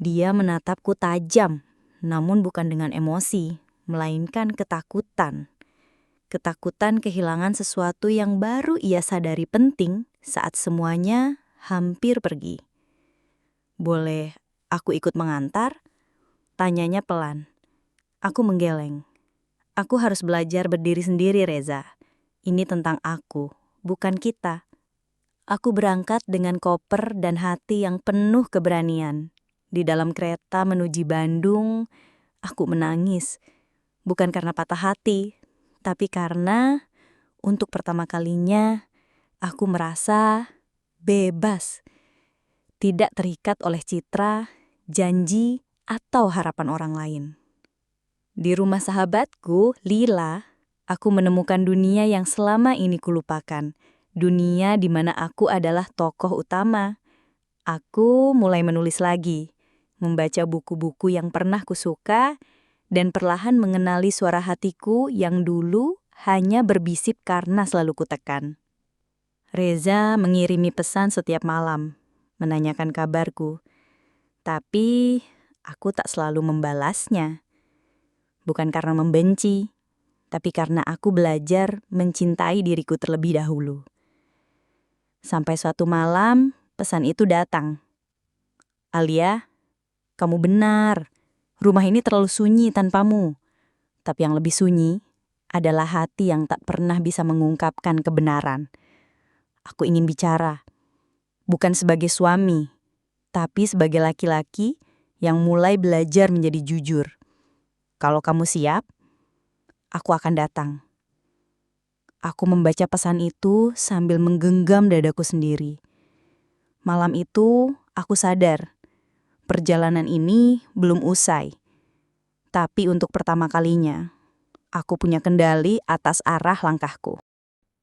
Dia menatapku tajam, namun bukan dengan emosi, melainkan ketakutan. Ketakutan kehilangan sesuatu yang baru ia sadari penting saat semuanya hampir pergi. Boleh aku ikut mengantar? Tanyanya pelan. Aku menggeleng. Aku harus belajar berdiri sendiri, Reza. Ini tentang aku, bukan kita. Aku berangkat dengan koper dan hati yang penuh keberanian. Di dalam kereta menuju Bandung, aku menangis. Bukan karena patah hati, tapi karena untuk pertama kalinya aku merasa bebas. Tidak terikat oleh citra, janji, atau harapan orang lain. Di rumah sahabatku, Lila, aku menemukan dunia yang selama ini kulupakan. Dunia di mana aku adalah tokoh utama. Aku mulai menulis lagi, membaca buku-buku yang pernah kusuka, dan perlahan mengenali suara hatiku yang dulu hanya berbisik karena selalu kutekan. Reza mengirimi pesan setiap malam, menanyakan kabarku. Tapi aku tak selalu membalasnya. Bukan karena membenci, tapi karena aku belajar mencintai diriku terlebih dahulu. Sampai suatu malam, pesan itu datang. Alia, kamu benar. Rumah ini terlalu sunyi tanpamu. Tapi yang lebih sunyi adalah hati yang tak pernah bisa mengungkapkan kebenaran. Aku ingin bicara, bukan sebagai suami, tapi sebagai laki-laki yang mulai belajar menjadi jujur. Kalau kamu siap, aku akan datang. Aku membaca pesan itu sambil menggenggam dadaku sendiri. Malam itu, aku sadar, perjalanan ini belum usai. Tapi untuk pertama kalinya, aku punya kendali atas arah langkahku.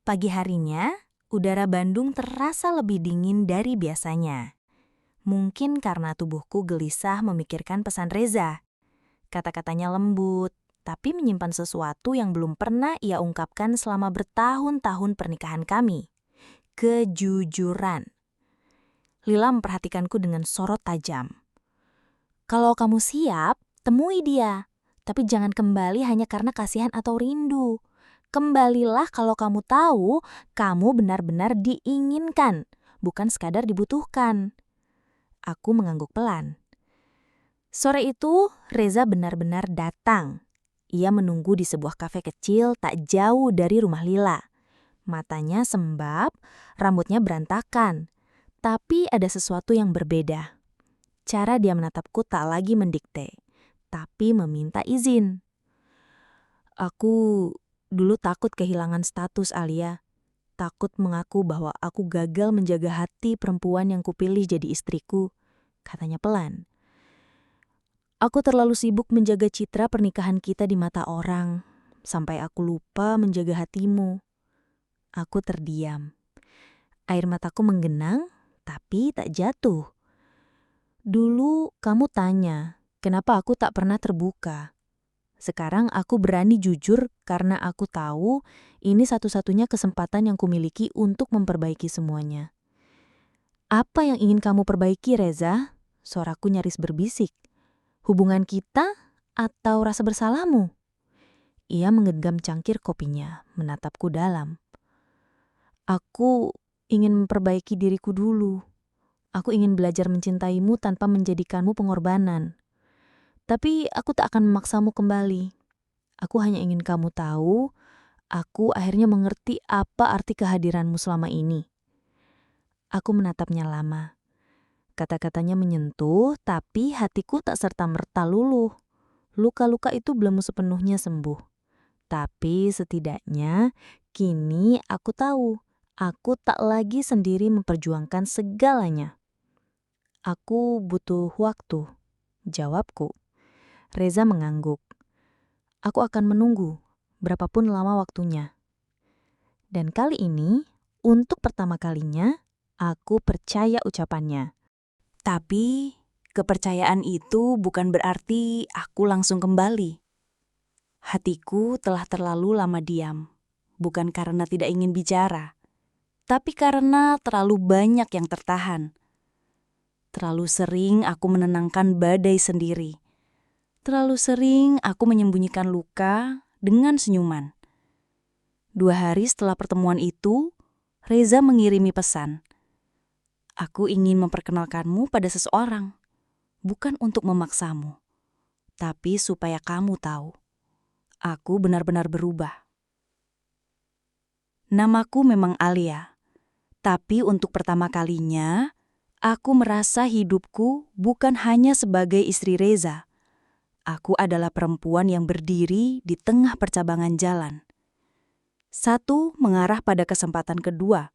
Pagi harinya, udara Bandung terasa lebih dingin dari biasanya. Mungkin karena tubuhku gelisah memikirkan pesan Reza. Kata-katanya lembut, tapi menyimpan sesuatu yang belum pernah ia ungkapkan selama bertahun-tahun pernikahan kami. Kejujuran. Lila memperhatikanku dengan sorot tajam. Kalau kamu siap, temui dia. Tapi jangan kembali hanya karena kasihan atau rindu. Kembalilah kalau kamu tahu kamu benar-benar diinginkan, bukan sekadar dibutuhkan. Aku mengangguk pelan. Sore itu, Reza benar-benar datang. Ia menunggu di sebuah kafe kecil tak jauh dari rumah Lila. Matanya sembab, rambutnya berantakan. Tapi ada sesuatu yang berbeda. Cara dia menatapku tak lagi mendikte, tapi meminta izin. Aku dulu takut kehilangan status, Alia. takut mengaku bahwa aku gagal menjaga hati perempuan yang kupilih jadi istriku, katanya pelan. Aku terlalu sibuk menjaga citra pernikahan kita di mata orang, sampai aku lupa menjaga hatimu. Aku terdiam. Air mataku menggenang, tapi tak jatuh. Dulu kamu tanya, kenapa aku tak pernah terbuka. Sekarang aku berani jujur karena aku tahu ini satu-satunya kesempatan yang kumiliki untuk memperbaiki semuanya. Apa yang ingin kamu perbaiki, Reza? Suaraku nyaris berbisik. Hubungan kita atau rasa bersalahmu? Ia menggenggam cangkir kopinya, menatapku dalam. Aku ingin memperbaiki diriku dulu. Aku ingin belajar mencintaimu tanpa menjadikanmu pengorbanan. Tapi aku tak akan memaksamu kembali. Aku hanya ingin kamu tahu, aku akhirnya mengerti apa arti kehadiranmu selama ini. Aku menatapnya lama. Kata-katanya menyentuh, tapi hatiku tak serta-merta luluh. Luka-luka itu belum sepenuhnya sembuh. Tapi setidaknya kini aku tahu, aku tak lagi sendiri memperjuangkan segalanya. Aku butuh waktu, jawabku. Reza mengangguk. Aku akan menunggu, berapapun lama waktunya. Dan kali ini, untuk pertama kalinya, aku percaya ucapannya. Tapi, kepercayaan itu bukan berarti aku langsung kembali. Hatiku telah terlalu lama diam, bukan karena tidak ingin bicara, tapi karena terlalu banyak yang tertahan. Terlalu sering aku menenangkan badai sendiri. Terlalu sering aku menyembunyikan luka dengan senyuman. 2 hari setelah pertemuan itu, Reza mengirimi pesan. Aku ingin memperkenalkanmu pada seseorang, bukan untuk memaksamu, tapi supaya kamu tahu, aku benar-benar berubah. Namaku memang Alia, tapi untuk pertama kalinya, aku merasa hidupku bukan hanya sebagai istri Reza. Aku adalah perempuan yang berdiri di tengah percabangan jalan. Satu mengarah pada kesempatan kedua,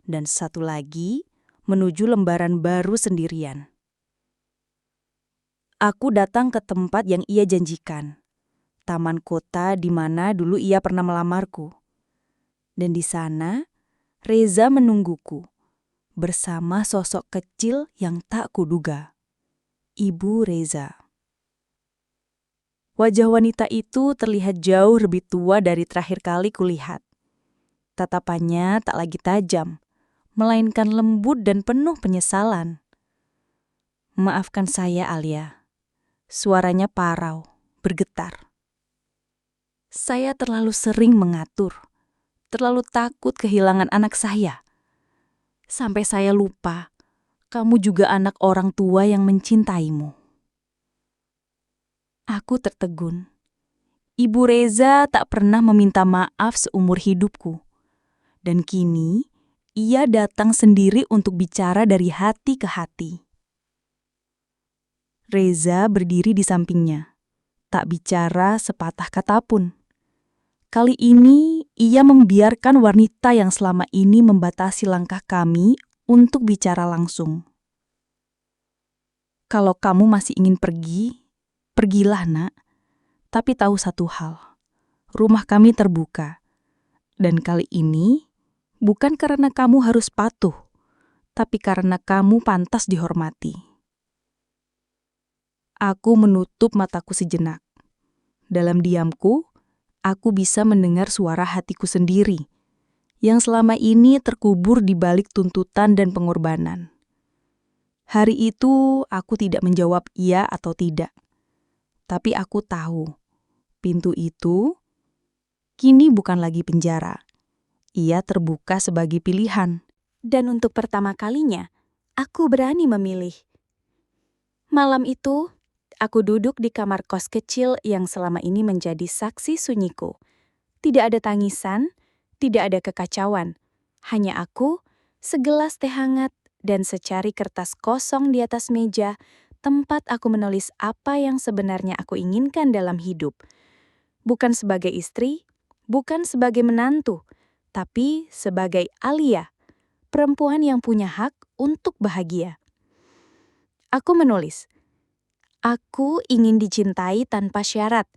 dan satu lagi menuju lembaran baru sendirian. Aku datang ke tempat yang ia janjikan, taman kota di mana dulu ia pernah melamarku. Dan di sana, Reza menungguku, bersama sosok kecil yang tak kuduga. Ibu Reza. Wajah wanita itu terlihat jauh lebih tua dari terakhir kali kulihat. Tatapannya tak lagi tajam, melainkan lembut dan penuh penyesalan. Maafkan saya, Alia. Suaranya parau, bergetar. Saya terlalu sering mengatur, terlalu takut kehilangan anak saya. Sampai saya lupa, kamu juga anak orang tua yang mencintaimu. Aku tertegun. Ibu Reza tak pernah meminta maaf seumur hidupku. Dan kini, ia datang sendiri untuk bicara dari hati ke hati. Reza berdiri di sampingnya, tak bicara sepatah kata pun. Kali ini, ia membiarkan wanita yang selama ini membatasi langkah kami untuk bicara langsung. Kalau kamu masih ingin pergi, pergilah, Nak. Tapi tahu satu hal, rumah kami terbuka. Dan kali ini, bukan karena kamu harus patuh, tapi karena kamu pantas dihormati. Aku menutup mataku sejenak. Dalam diamku, aku bisa mendengar suara hatiku sendiri, yang selama ini terkubur di balik tuntutan dan pengorbanan. Hari itu, aku tidak menjawab iya atau tidak. Tapi aku tahu, pintu itu kini bukan lagi penjara. Ia terbuka sebagai pilihan. Dan untuk pertama kalinya, aku berani memilih. Malam itu, aku duduk di kamar kos kecil yang selama ini menjadi saksi sunyiku. Tidak ada tangisan, tidak ada kekacauan. Hanya aku, segelas teh hangat, dan secari kertas kosong di atas meja, tempat aku menulis apa yang sebenarnya aku inginkan dalam hidup. Bukan sebagai istri, bukan sebagai menantu, tapi sebagai Alia, perempuan yang punya hak untuk bahagia. Aku menulis, aku ingin dicintai tanpa syarat.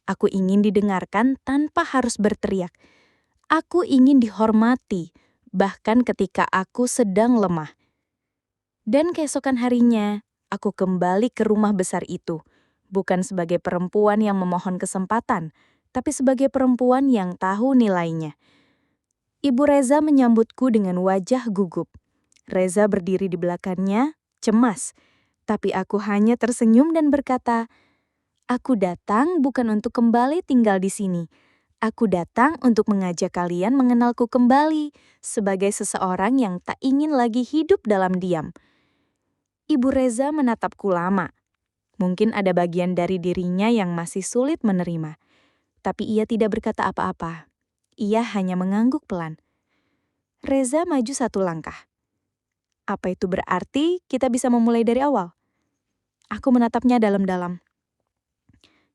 Aku ingin didengarkan tanpa harus berteriak. Aku ingin dihormati, bahkan ketika aku sedang lemah. Dan keesokan harinya, aku kembali ke rumah besar itu, bukan sebagai perempuan yang memohon kesempatan, tapi sebagai perempuan yang tahu nilainya. Ibu Reza menyambutku dengan wajah gugup. Reza berdiri di belakangnya, cemas. Tapi aku hanya tersenyum dan berkata, aku datang bukan untuk kembali tinggal di sini. Aku datang untuk mengajak kalian mengenalku kembali sebagai seseorang yang tak ingin lagi hidup dalam diam. Ibu Reza menatapku lama. Mungkin ada bagian dari dirinya yang masih sulit menerima. Tapi ia tidak berkata apa-apa. Ia hanya mengangguk pelan. Reza maju 1 langkah. Apa itu berarti kita bisa memulai dari awal? Aku menatapnya dalam-dalam.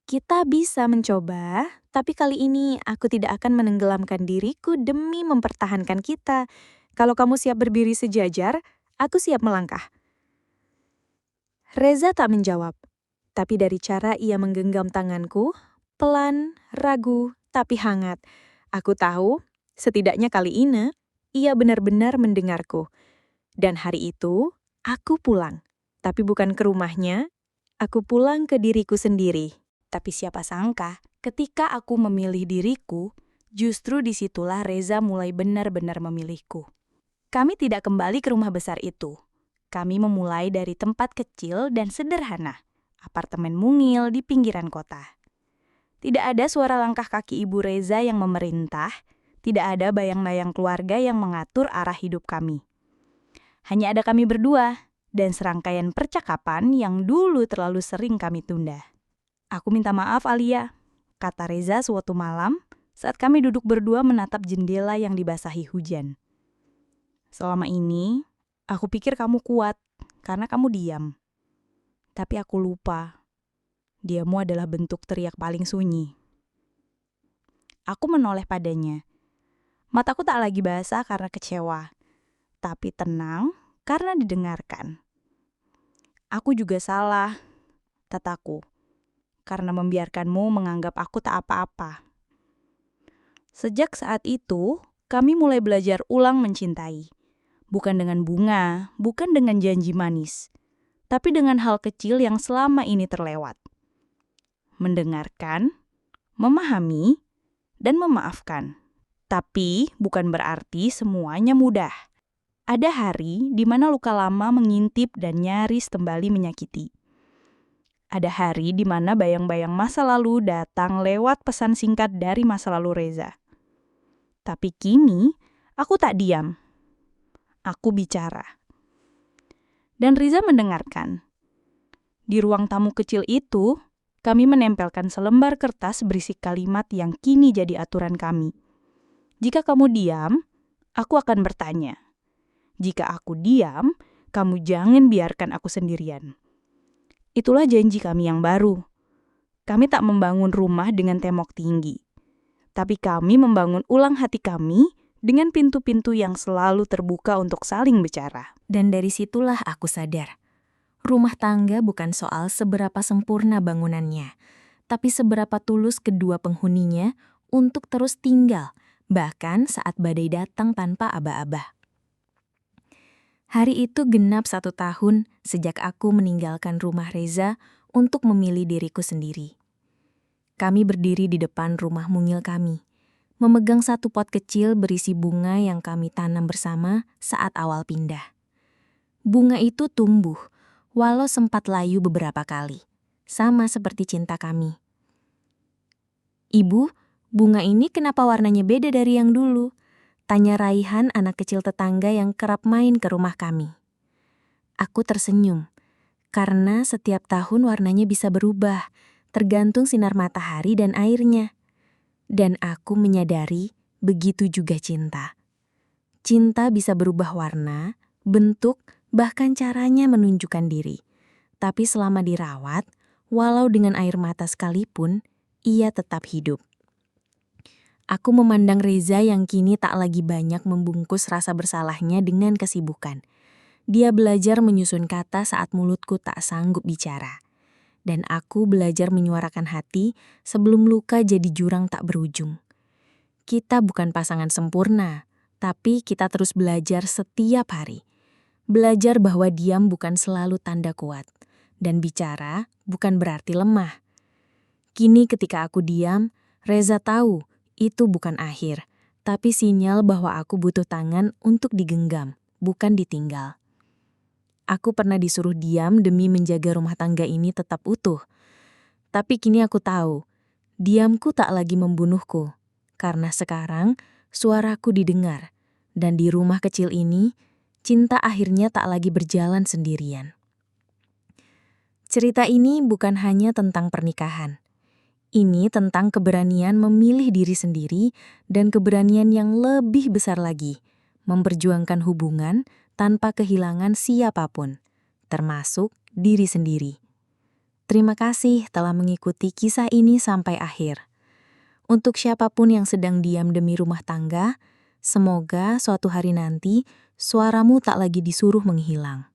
Kita bisa mencoba, tapi kali ini aku tidak akan menenggelamkan diriku demi mempertahankan kita. Kalau kamu siap berdiri sejajar, aku siap melangkah. Reza tak menjawab, tapi dari cara ia menggenggam tanganku, pelan, ragu, tapi hangat. Aku tahu, setidaknya kali ini, ia benar-benar mendengarku. Dan hari itu, aku pulang. Tapi bukan ke rumahnya, aku pulang ke diriku sendiri. Tapi siapa sangka, ketika aku memilih diriku, justru disitulah Reza mulai benar-benar memilihku. Kami tidak kembali ke rumah besar itu. Kami memulai dari tempat kecil dan sederhana, apartemen mungil di pinggiran kota. Tidak ada suara langkah kaki Ibu Reza yang memerintah, tidak ada bayang-bayang keluarga yang mengatur arah hidup kami. Hanya ada kami berdua dan serangkaian percakapan yang dulu terlalu sering kami tunda. Aku minta maaf Alia, kata Reza suatu malam saat kami duduk berdua menatap jendela yang dibasahi hujan. Selama ini, aku pikir kamu kuat karena kamu diam. Tapi aku lupa, diammu adalah bentuk teriak paling sunyi. Aku menoleh padanya. Mataku tak lagi basah karena kecewa, tapi tenang karena didengarkan. Aku juga salah, kataku, karena membiarkanmu menganggap aku tak apa-apa. Sejak saat itu, kami mulai belajar ulang mencintai. Bukan dengan bunga, bukan dengan janji manis, tapi dengan hal kecil yang selama ini terlewat. Mendengarkan, memahami, dan memaafkan. Tapi bukan berarti semuanya mudah. Ada hari di mana luka lama mengintip dan nyaris kembali menyakiti. Ada hari di mana bayang-bayang masa lalu datang lewat pesan singkat dari masa lalu Reza. Tapi kini, aku tak diam. Aku bicara. Dan Riza mendengarkan. Di ruang tamu kecil itu, kami menempelkan selembar kertas berisi kalimat yang kini jadi aturan kami. Jika kamu diam, aku akan bertanya. Jika aku diam, kamu jangan biarkan aku sendirian. Itulah janji kami yang baru. Kami tak membangun rumah dengan tembok tinggi. Tapi kami membangun ulang hati kami dengan pintu-pintu yang selalu terbuka untuk saling bicara. Dan dari situlah aku sadar, rumah tangga bukan soal seberapa sempurna bangunannya, tapi seberapa tulus kedua penghuninya untuk terus tinggal, bahkan saat badai datang tanpa aba-aba. Hari itu genap 1 tahun sejak aku meninggalkan rumah Reza untuk memilih diriku sendiri. Kami berdiri di depan rumah mungil kami, memegang 1 pot kecil berisi bunga yang kami tanam bersama saat awal pindah. Bunga itu tumbuh, walau sempat layu beberapa kali, sama seperti cinta kami. Ibu, bunga ini kenapa warnanya beda dari yang dulu? Tanya Raihan, anak kecil tetangga yang kerap main ke rumah kami. Aku tersenyum, karena setiap tahun warnanya bisa berubah, tergantung sinar matahari dan airnya. Dan aku menyadari begitu juga cinta. Cinta bisa berubah warna, bentuk, bahkan caranya menunjukkan diri. Tapi selama dirawat, walau dengan air mata sekalipun, ia tetap hidup. Aku memandang Reza yang kini tak lagi banyak membungkus rasa bersalahnya dengan kesibukan. Dia belajar menyusun kata saat mulutku tak sanggup bicara. Dan aku belajar menyuarakan hati sebelum luka jadi jurang tak berujung. Kita bukan pasangan sempurna, tapi kita terus belajar setiap hari. Belajar bahwa diam bukan selalu tanda kuat, dan bicara bukan berarti lemah. Kini ketika aku diam, Reza tahu itu bukan akhir, tapi sinyal bahwa aku butuh tangan untuk digenggam, bukan ditinggal. Aku pernah disuruh diam demi menjaga rumah tangga ini tetap utuh. Tapi kini aku tahu, diamku tak lagi membunuhku, karena sekarang suaraku didengar, dan di rumah kecil ini, cinta akhirnya tak lagi berjalan sendirian. Cerita ini bukan hanya tentang pernikahan. Ini tentang keberanian memilih diri sendiri dan keberanian yang lebih besar lagi, memperjuangkan hubungan tanpa kehilangan siapapun, termasuk diri sendiri. Terima kasih telah mengikuti kisah ini sampai akhir. Untuk siapapun yang sedang diam demi rumah tangga, semoga suatu hari nanti suaramu tak lagi disuruh menghilang.